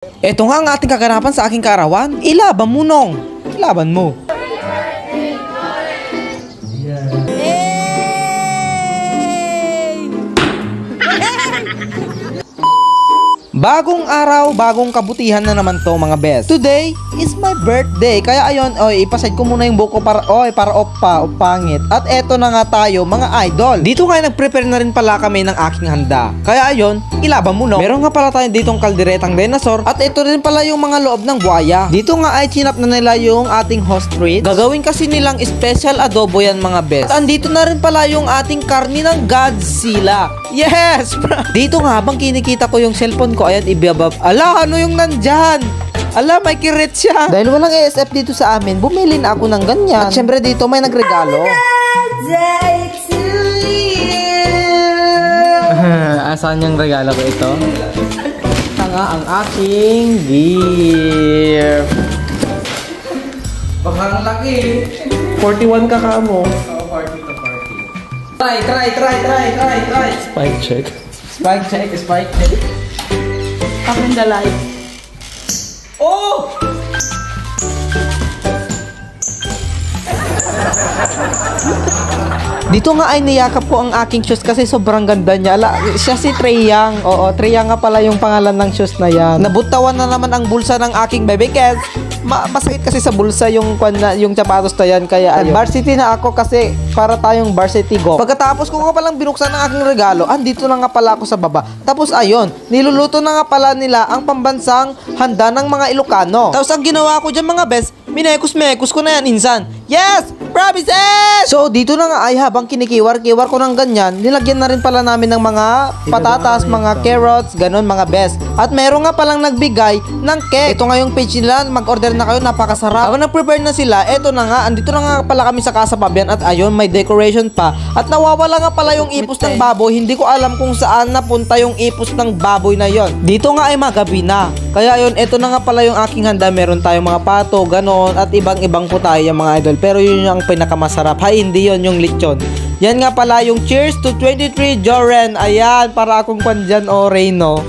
Ito nga ang ating kaganapan sa aking kaarawan. Ilaban mo, Nong. Ilaban mo. Bagong araw, bagong kabutihan na naman to mga best. Today is my birthday. Kaya ayon, ipaside ko muna yung buko para pangit. At eto na nga tayo mga idol. Dito nga nag-prepare na rin pala kami ng aking handa. Kaya ayon, ilaban mo, no? Meron nga pala tayo ditong kalderetang dinosaur. At ito rin pala yung mga loob ng buhaya. Dito nga ay chinap na nila yung ating host treat. Gagawin kasi nilang special adobo yan mga best. At andito na rin pala yung ating karni ng Godzilla. Yes! Dito nga habang kinikita ko yung cellphone ko, ayan, ibabab. Ala, ano yung nandyan? Ala, may kirit siya. Dahil walang ASF dito sa amin, bumili na ako ng ganyan. At syempre dito may nagregalo. Asan yung regalo ko ito? Ito nga ang aking gift. Baka ang laki. 41 ka mo. Oh, 40 to 40. Try. Spike check. Akin the light. Oh! Dito nga ay niyakap ko ang aking shoes kasi sobrang ganda niya. Ala, siya si Treyang. Oo, Treyang nga pala yung pangalan ng shoes na yan. Nabutawan na naman ang bulsa ng aking baby Kez. Masakit kasi sa bulsa yung sapatos na yan. Kaya ayun. Varsity na ako kasi para tayong varsity go. Pagkatapos ko nga palang binuksan ang aking regalo, andito na nga pala ako sa baba. Tapos ayun, niluluto na nga pala nila ang pambansang handa ng mga Ilocano. Tapos ang ginawa ko dyan mga best, minekos ko na yan insan. Yes! Promises! So dito na nga ay habang kinikiwar ko ng ganyan, nilagyan na rin pala namin ng mga patatas, mga carrots, ganon mga best. At meron nga palang nagbigay ng cake. Ito nga yung page nila, mag-order na kayo, napakasarap. Habang nag-prepare na sila, eto na nga, andito na nga pala kami sa Casa Pabian at ayun, may decoration pa. At nawawala nga pala yung ipos ng baboy, hindi ko alam kung saan napunta yung ipos ng baboy na yon. Dito nga ay magabi na. Kaya ayun, eto na nga pala yung aking handa. Meron tayong mga pato, ganon, at ibang-ibang po tayo yung mga idol. Pero yun yung pinakamasarap. Hay, hindi yon yung lechon. Yan nga pala yung cheers to 23 Joren. Ayan, para akong kwan o Reyno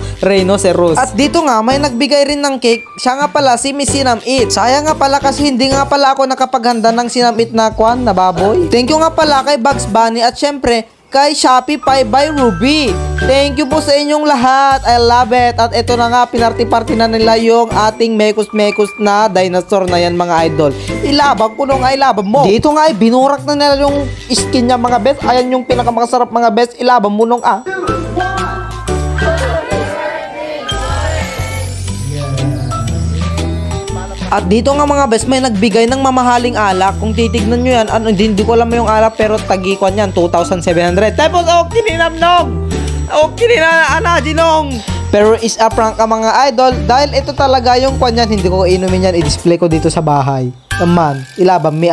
Serus. At dito nga, may nagbigay rin ng cake. Siya nga pala si Miss Sinam Eat. Sayang nga pala kasi hindi nga pala ako nakapaghanda ng Sinam Eat na kwan, na baboy. Thank you nga pala kay Bugs Bunny at syempre, kay Shopee Pie by Ruby. Thank you po sa inyong lahat. I love it. At ito na nga, pinarty-party na nila yung ating mekos-mekos na dinosaur na yan mga idol. Ilaban ko nung ay laban mo. Dito nga ay binurak na nila yung skin niya mga best. Ayan yung pinakamakasarap mga best. Ilaban mo nung At dito nga mga best, may nagbigay ng mamahaling alak. Kung titignan nyo yan, hindi ko alam yung alak, pero tagikwan yan, 2,700. Tapos, kininaanadinong. Pero is a prank ka mga idol, dahil ito talaga yung kwan yan, hindi ko inumin yan, i-display ko dito sa bahay. Naman, ilaban mi